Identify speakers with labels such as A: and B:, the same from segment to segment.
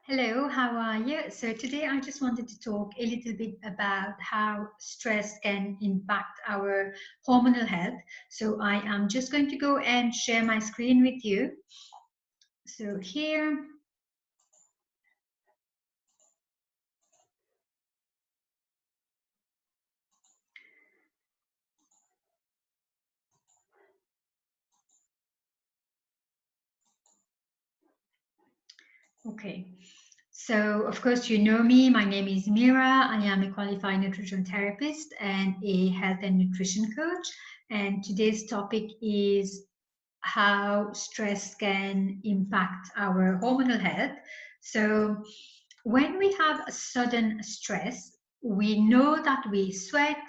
A: Hello, how are you? So today I just wanted to talk a little bit about how stress can impact our hormonal health. So I am just going to go and share my screen with you. So here, okay. So of course you know me, my name is Mira. I am a qualified nutrition therapist and a health and nutrition coach. And today's topic is how stress can impact our hormonal health. So, when we have a sudden stress, we know that we sweat,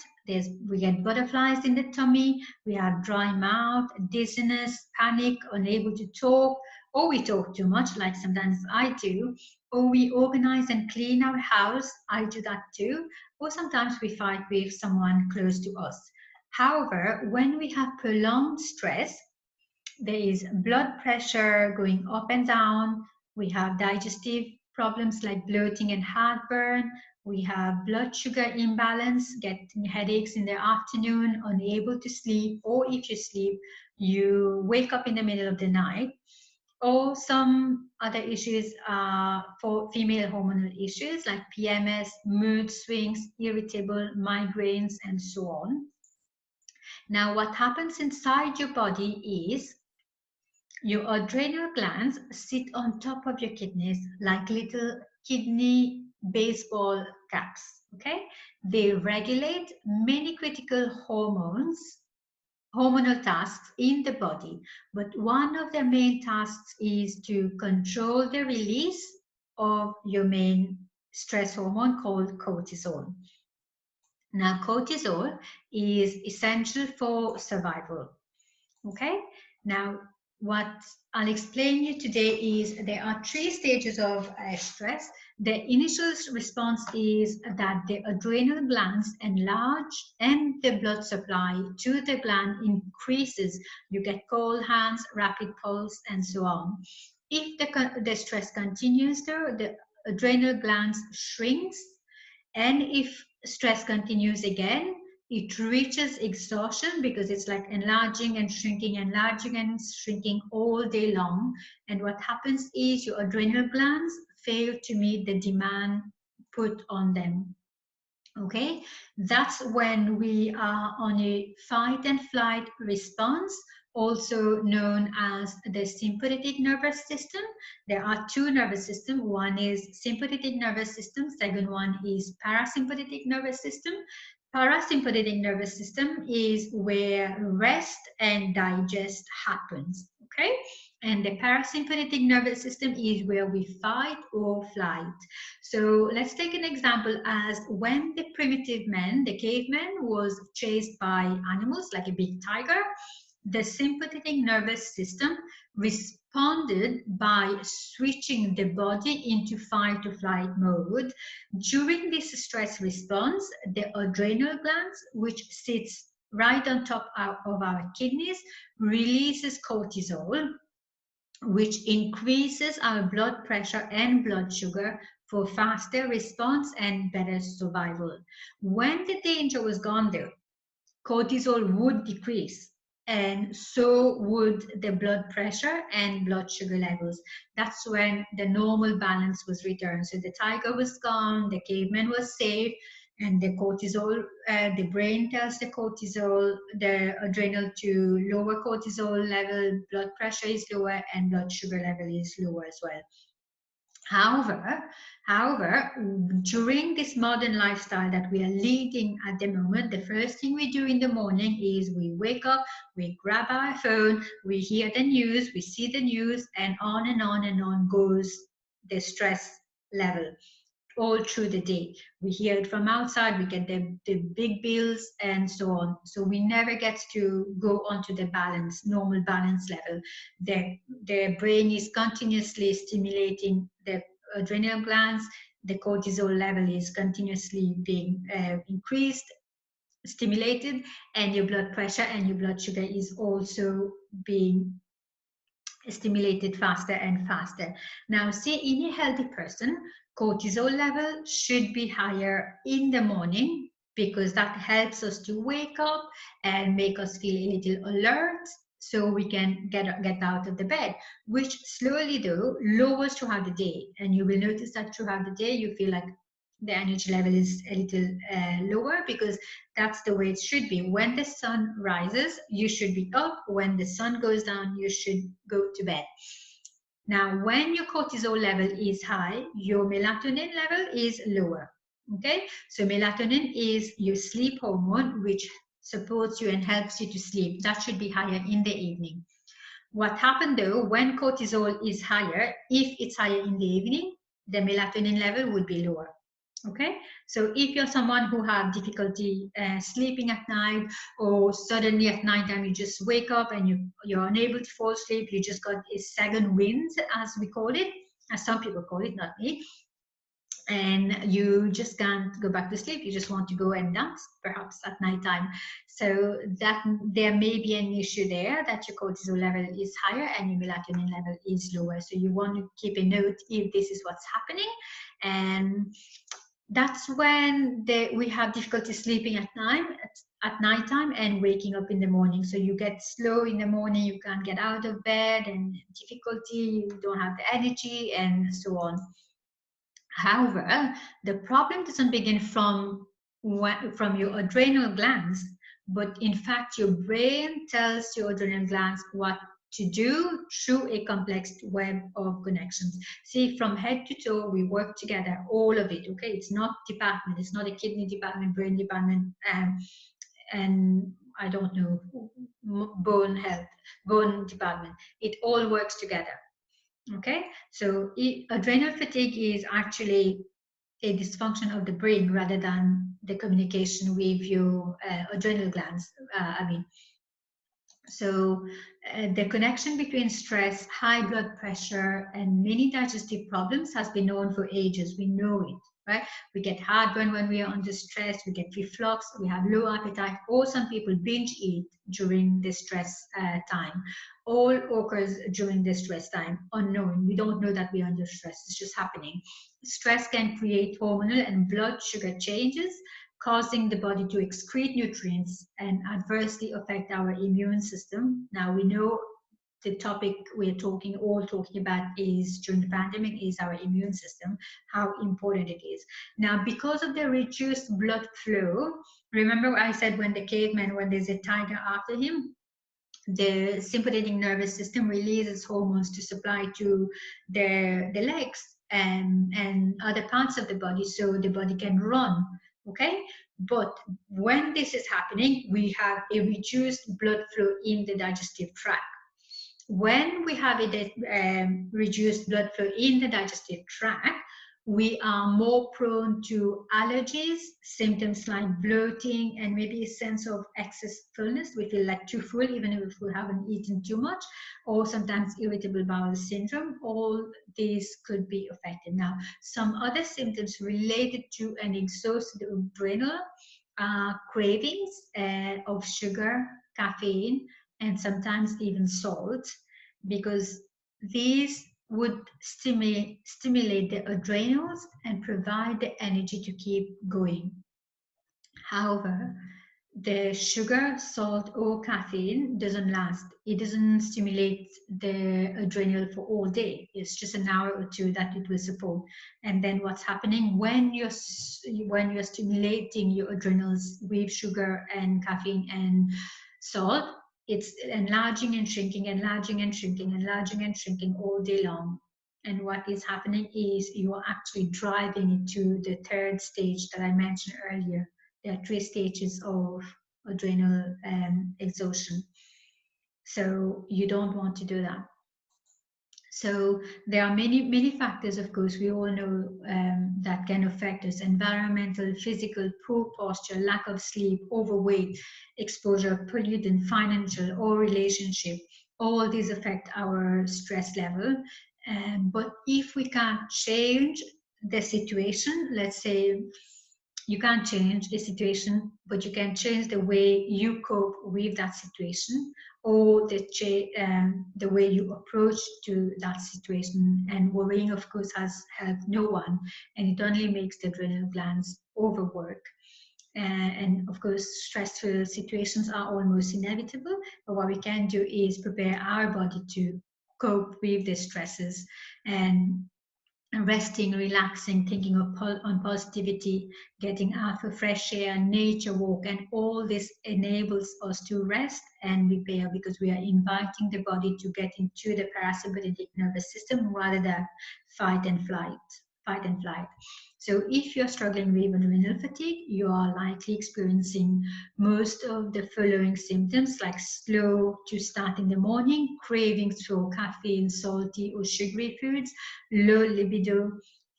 A: we get butterflies in the tummy, we have dry mouth, dizziness, panic, unable to talk, or we talk too much, like sometimes I do, or we organize and clean our house, I do that too, or sometimes we fight with someone close to us. However, when we have prolonged stress, there is blood pressure going up and down. We have digestive problems like bloating and heartburn. We have blood sugar imbalance, getting headaches in the afternoon, unable to sleep, or if you sleep, you wake up in the middle of the night. Or some other issues are for female hormonal issues like PMS, mood swings, irritable migraines, and so on. Now, what happens inside your body is your adrenal glands sit on top of your kidneys like little kidney baseball caps. Okay, they regulate many critical hormonal tasks in the body, but one of their main tasks is to control the release of your main stress hormone called cortisol. Now, cortisol is essential for survival. Okay, now what I'll explain you today is there are three stages of stress. The initial response is that the adrenal glands enlarge and the blood supply to the gland increases. You get cold hands, rapid pulse, and so on. If the stress continues, though, the adrenal glands shrinks, and if stress continues again, it reaches exhaustion because it's like enlarging and shrinking all day long. And what happens is your adrenal glands fail to meet the demand put on them. Okay, that's when we are on a fight and flight response, also known as the sympathetic nervous system. There are two nervous systems. One is sympathetic nervous system, second one is parasympathetic nervous system. Parasympathetic nervous system is where rest and digest happens. Okay, and the parasympathetic nervous system is where we fight or flight. So let's take an example as when the primitive man, the caveman, was chased by animals like a big tiger, the sympathetic nervous system responded by switching the body into fight or flight mode. During this stress response, the adrenal glands, which sits right on top of our kidneys, releases cortisol, which increases our blood pressure and blood sugar for faster response and better survival. When the danger was gone, though, cortisol would decrease, and so would the blood pressure and blood sugar levels. That's when the normal balance was returned. So the tiger was gone, the caveman was safe, and the cortisol, the brain tells the cortisol, the adrenal to lower cortisol level, blood pressure is lower, and blood sugar level is lower as well. However, during this modern lifestyle that we are leading at the moment, the first thing we do in the morning is we wake up, we grab our phone, we hear the news, we see the news, and on and on and on goes the stress level all through the day. We hear it from outside, we get the big bills and so on. So we never get to go onto the normal balance level. The brain is continuously stimulating the adrenal glands, the cortisol level is continuously being increased, stimulated, and your blood pressure and your blood sugar is also being stimulated faster and faster. Now, say in a healthy person, cortisol level should be higher in the morning because that helps us to wake up and make us feel a little alert so we can get out of the bed, which slowly though lowers throughout the day. And you will notice that throughout the day you feel like the energy level is a little lower, because that's the way it should be. When the sun rises, you should be up. When the sun goes down, you should go to bed. Now, when your cortisol level is high, your melatonin level is lower. Okay, so melatonin is your sleep hormone, which supports you and helps you to sleep. That should be higher in the evening. What happened though, when cortisol is higher, if it's higher in the evening, the melatonin level would be lower. Okay, so if you're someone who have difficulty sleeping at night, or suddenly at night time you just wake up and you're unable to fall asleep, you just got a second wind, as we call it, as some people call it, not me, and you just can't go back to sleep, you just want to go and dance perhaps at night time, so that there may be an issue there, that your cortisol level is higher and your melatonin level is lower. So you want to keep a note if this is what's happening. And that's when we have difficulty sleeping at nighttime and waking up in the morning. So you get slow in the morning, you can't get out of bed, and difficulty, you don't have the energy, and so on. However, the problem doesn't begin from your adrenal glands, but in fact your brain tells your adrenal glands what to do through a complex web of connections. See, from head to toe, we work together, all of it, okay? It's not department, it's not a kidney department, brain department, and I don't know, bone department. It all works together, okay? So adrenal fatigue is actually a dysfunction of the brain rather than the communication with your adrenal glands, So the connection between stress, high blood pressure, and many digestive problems has been known for ages. We know it, right? We get heartburn when we are under stress, we get reflux, we have low appetite, or some people binge eat during the stress time. All occurs during the stress time, unknown. We don't know that we're under stress, it's just happening. Stress can create hormonal and blood sugar changes, causing the body to excrete nutrients and adversely affect our immune system. Now we know the topic we're talking about is during the pandemic is our immune system, how important it is. Now, because of the reduced blood flow, remember I said when the caveman, when there's a tiger after him, the sympathetic nervous system releases hormones to supply to the legs and other parts of the body so the body can run, okay? But when this is happening, we have a reduced blood flow in the digestive tract. When we have a reduced blood flow in the digestive tract, we are more prone to allergies, symptoms like bloating, and maybe a sense of excess fullness. We feel like too full even if we haven't eaten too much, or sometimes irritable bowel syndrome. All these could be affected. Now, some other symptoms related to an exhausted adrenal are cravings of sugar, caffeine, and sometimes even salt, because these would stimulate the adrenals and provide the energy to keep going. However, the sugar, salt, or caffeine doesn't last. It doesn't stimulate the adrenal for all day. It's just an hour or two that it will support. And then what's happening when you're stimulating your adrenals with sugar and caffeine and salt, it's enlarging and shrinking, enlarging and shrinking, enlarging and shrinking all day long. And what is happening is you're actually driving it to the third stage that I mentioned earlier. There are 3 stages of adrenal exhaustion. So you don't want to do that. So there are many factors, of course, we all know that can affect us: environmental, physical, poor posture, lack of sleep, overweight, exposure, pollutant, financial, or relationship. All these affect our stress level. But if we can't change the situation, let's say you can't change the situation, but you can change the way you cope with that situation, or the way you approach to that situation. And worrying, of course, has helped no one, and it only makes the adrenal glands overwork. And of course, stressful situations are almost inevitable, but what we can do is prepare our body to cope with the stresses. And resting, relaxing, thinking on positivity, getting out for fresh air, nature walk, and all this enables us to rest and repair, because we are inviting the body to get into the parasympathetic nervous system rather than fight and flight. Fight and flight. So if you're struggling with adrenal fatigue, you are likely experiencing most of the following symptoms, like slow to start in the morning, cravings for caffeine, salty or sugary foods, low libido,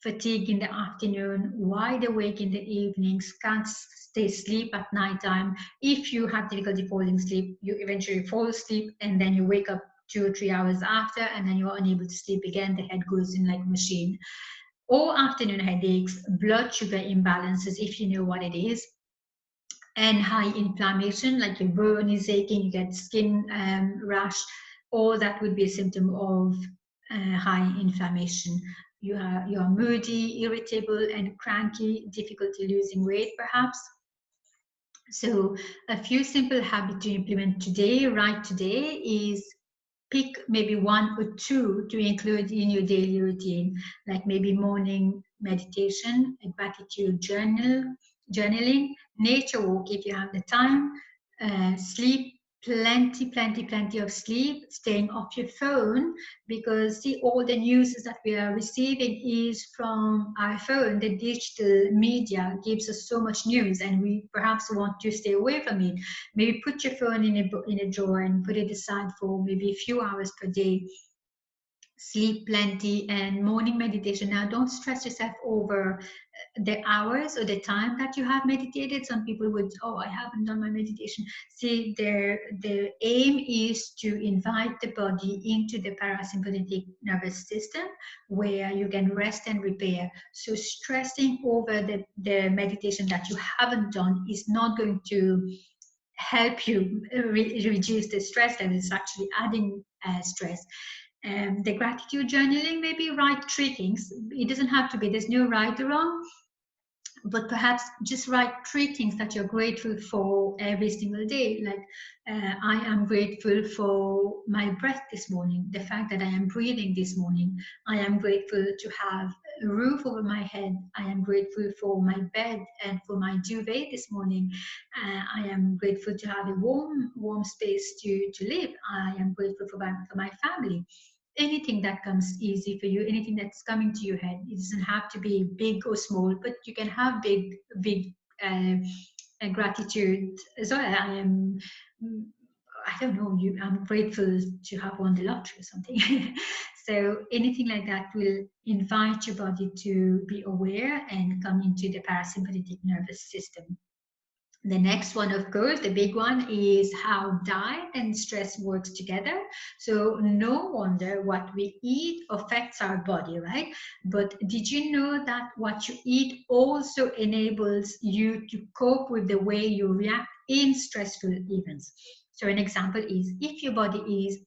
A: fatigue in the afternoon, wide awake in the evenings, can't stay asleep at nighttime. If you have difficulty falling asleep, you eventually fall asleep and then you wake up 2 or 3 hours after, and then you're unable to sleep again. The head goes in like a machine. Or afternoon headaches, blood sugar imbalances, if you know what it is, and high inflammation, like your bone is aching, you get skin rash, all that would be a symptom of high inflammation. You are moody, irritable, and cranky, difficulty losing weight, perhaps. So a few simple habits to implement today, right today, is pick maybe one or two to include in your daily routine, like maybe morning meditation, a gratitude journaling, nature walk if you have the time, sleep, plenty of sleep, staying off your phone, because see, all the news that we are receiving is from our phone. The digital media gives us so much news, and we perhaps want to stay away from it. Maybe put your phone in a drawer and put it aside for maybe a few hours per day. Sleep plenty and morning meditation. Now, don't stress yourself over the hours or the time that you have meditated. Some people would, oh, I haven't done my meditation. See, the aim is to invite the body into the parasympathetic nervous system where you can rest and repair. So stressing over the meditation that you haven't done is not going to help you reduce the stress level. It's actually adding stress. The gratitude journaling, maybe write three things. It doesn't have to be, there's no right or wrong, but perhaps just write three things that you're grateful for every single day. Like, I am grateful for my breath this morning, the fact that I am breathing this morning. I am grateful to have a roof over my head. I am grateful for my bed and for my duvet this morning. I am grateful to have a warm space to live. I am grateful for my family. Anything that comes easy for you, anything that's coming to your head. It doesn't have to be big or small, but you can have big uh, gratitude as well. I don't know, I'm grateful to have won the lottery or something. So anything like that will invite your body to be aware and come into the parasympathetic nervous system. The next one, of course, the big one, is how diet and stress works together. So no wonder what we eat affects our body, right? But did you know that what you eat also enables you to cope with the way you react in stressful events? So an example is, if your body is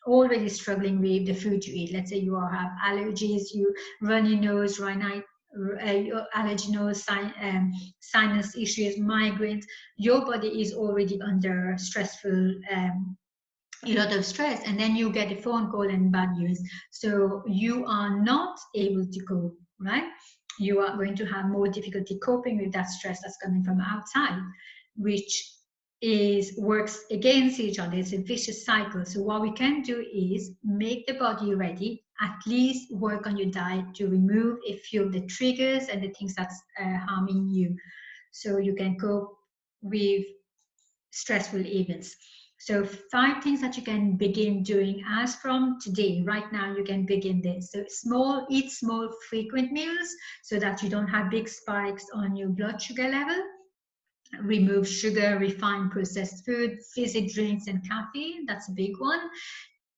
A: already struggling with the food you eat, let's say you have allergies, you runny nose, allergy, sinus issues, migraines, your body is already under stressful, a lot of stress, and then you get a phone call and bad news. So you are not able to cope, right? You are going to have more difficulty coping with that stress that's coming from outside, which is works against each other. It's a vicious cycle. So what we can do is make the body ready, at least work on your diet to remove a few of the triggers and the things that's harming you, so you can cope with stressful events. So 5 things that you can begin doing as from today. Right now, you can begin this. So eat small, frequent meals so that you don't have big spikes on your blood sugar level. Remove sugar, refined processed food, fizzy drinks, and caffeine. That's a big one.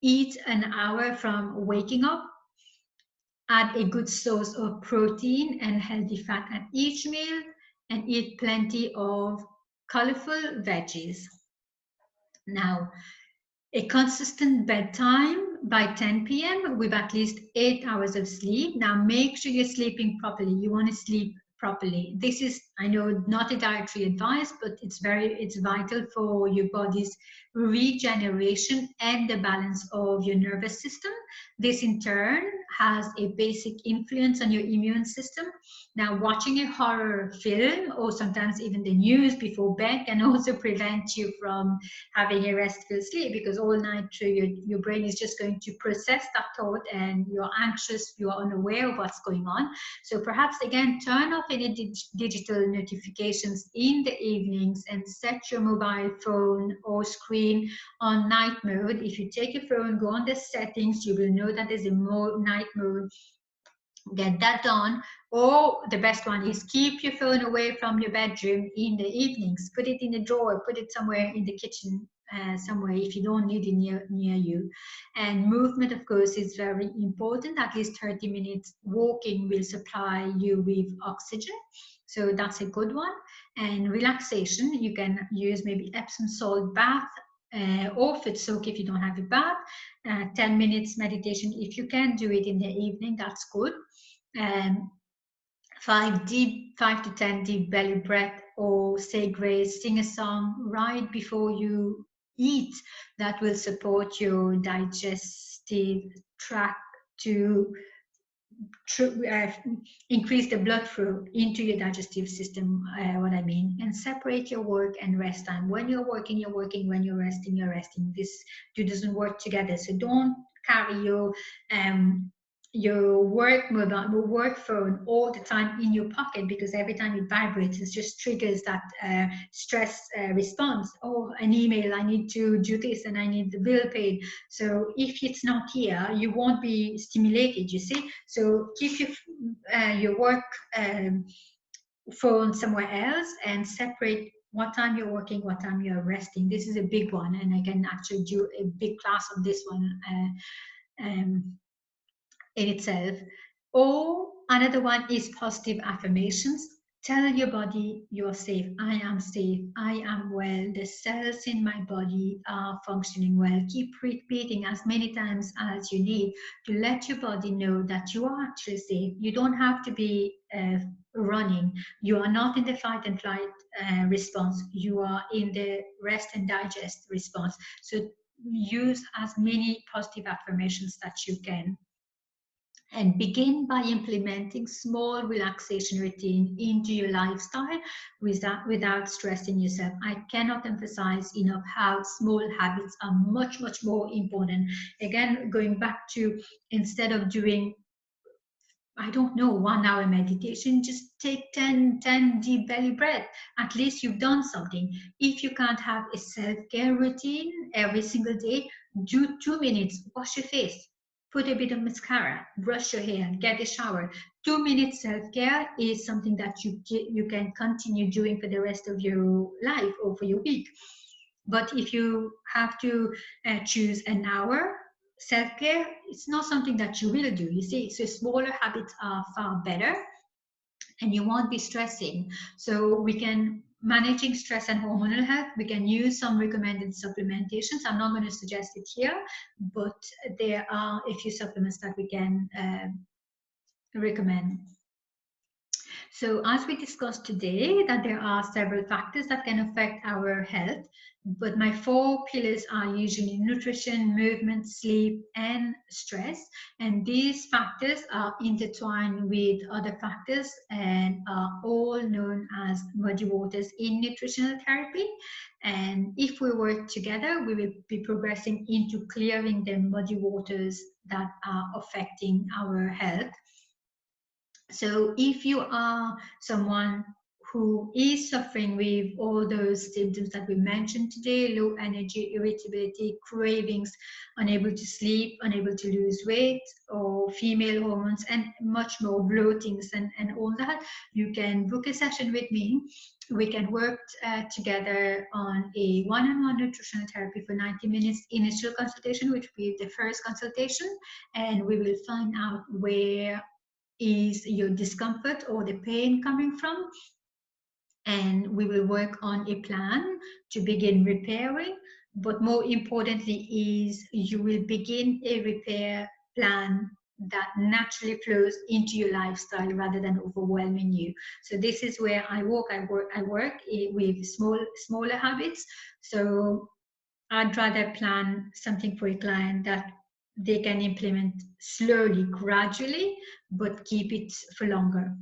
A: Eat an hour from waking up. Add a good source of protein and healthy fat at each meal, and eat plenty of colorful veggies. Now, A consistent bedtime by 10 p.m. with at least 8 hours of sleep. Now make sure you're sleeping properly. You want to sleep properly. This is, I know, not a dietary advice, but it's vital for your body's regeneration and the balance of your nervous system. This in turn has a basic influence on your immune system. Now, watching a horror film or sometimes even the news before bed can also prevent you from having a restful sleep, because all night through your brain is just going to process that thought and you're anxious, you are unaware of what's going on. So perhaps again, turn off any digital notifications in the evenings and set your mobile phone or screen on night mode. If you take your phone, go on the settings, you will know that there's a night mode. Get that done. Or the best one is keep your phone away from your bedroom in the evenings. Put it in a drawer, put it somewhere in the kitchen, somewhere if you don't need it near you. And movement, of course, is very important. At least 30 minutes walking will supply you with oxygen. So that's a good one. And relaxation, you can use maybe Epsom salt bath or foot soak if you don't have a bath. 10 minutes meditation if you can do it in the evening, that's good. 5 to 10 deep belly breath, or say grace, sing a song right before you eat. That will support your digestive tract to increase the blood flow into your digestive system, what I mean. And separate your work and rest time. When you're working, you're working. When you're resting, you're resting. This two doesn't work together. So don't carry your work phone all the time in your pocket, because every time it vibrates, it just triggers that stress response. Oh, an email, I need to do this and I need the bill paid. So if it's not here, you won't be stimulated, you see. So keep your work phone somewhere else and separate what time you're working, what time you're resting. This is a big one, and I can actually do a big class on this one in itself. Or another one is positive affirmations. Tell your body you're safe. I am safe. I am well. The cells in my body are functioning well. Keep repeating as many times as you need to let your body know that you are actually safe. You don't have to be running. You are not in the fight and flight response. You are in the rest and digest response. So use as many positive affirmations that you can. And begin by implementing small relaxation routine into your lifestyle without stressing yourself. I cannot emphasize enough how small habits are much, much more important. Again, going back to, instead of doing, I don't know, 1 hour meditation, just take 10 deep belly breath. At least you've done something. If you can't have a self-care routine every single day, do 2 minutes, wash your face, put a bit of mascara, brush your hair, get a shower. 2 minutes self-care is something that you can continue doing for the rest of your life or for your week. But if you have to choose an hour, self-care, it's not something that you will do, you see. So smaller habits are far better, and you won't be stressing. So we can, managing stress and hormonal health, we can use some recommended supplementations. I'm not going to suggest it here, but there are a few supplements that we can recommend. So as we discussed today, that there are several factors that can affect our health, but my 4 pillars are usually nutrition, movement, sleep, and stress. And these factors are intertwined with other factors and are all known as muddy waters in nutritional therapy. And if we work together, we will be progressing into clearing the muddy waters that are affecting our health. So if you are someone who is suffering with all those symptoms that we mentioned today, low energy, irritability, cravings, unable to sleep, unable to lose weight, or female hormones, and much more, bloatings and all that, you can book a session with me. We can work together on a one-on-one nutritional therapy for 90 minutes initial consultation, which will be the first consultation, and we will find out where is your discomfort or the pain coming from, and we will work on a plan to begin repairing but more importantly is you will begin a repair plan that naturally flows into your lifestyle rather than overwhelming you. So this is where I work with smaller habits. So I'd rather plan something for a client that they can implement slowly, gradually, but keep it for longer.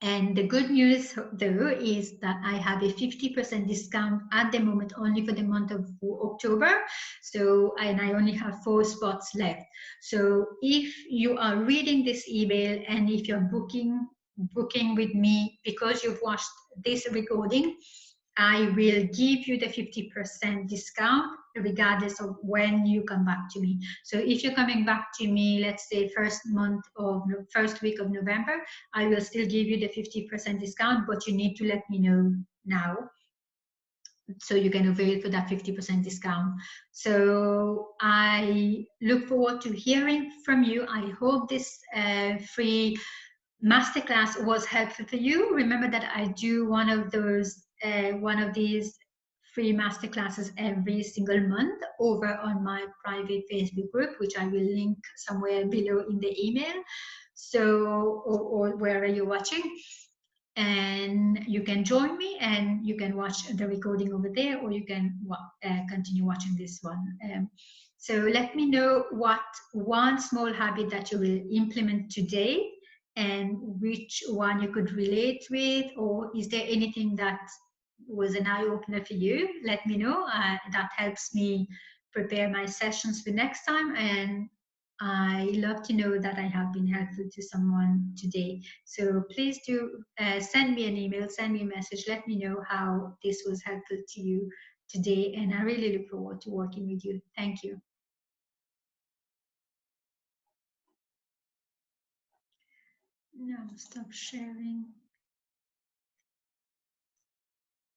A: And the good news, though, is that I have a 50% discount at the moment only for the month of October. So, and I only have 4 spots left. So if you are reading this email and if you're booking with me because you've watched this recording, I will give you the 50% discount regardless of when you come back to me. So if you're coming back to me, let's say first week of November, I will still give you the 50% discount, but you need to let me know now so you can avail for that 50% discount. So I look forward to hearing from you. I hope this free masterclass was helpful for you. Remember that I do one of these free masterclasses every single month over on my private Facebook group, which I will link somewhere below in the email. So, or wherever you're watching, and you can join me and you can watch the recording over there, or you can continue watching this one. So let me know what one small habit that you will implement today and which one you could relate with, or is there anything that was an eye-opener for you? Let me know. That helps me prepare my sessions for next time, and I love to know that I have been helpful to someone today. So please do send me an email, send me a message, let me know how this was helpful to you today, and I really look forward to working with you. Thank you. Now stop sharing.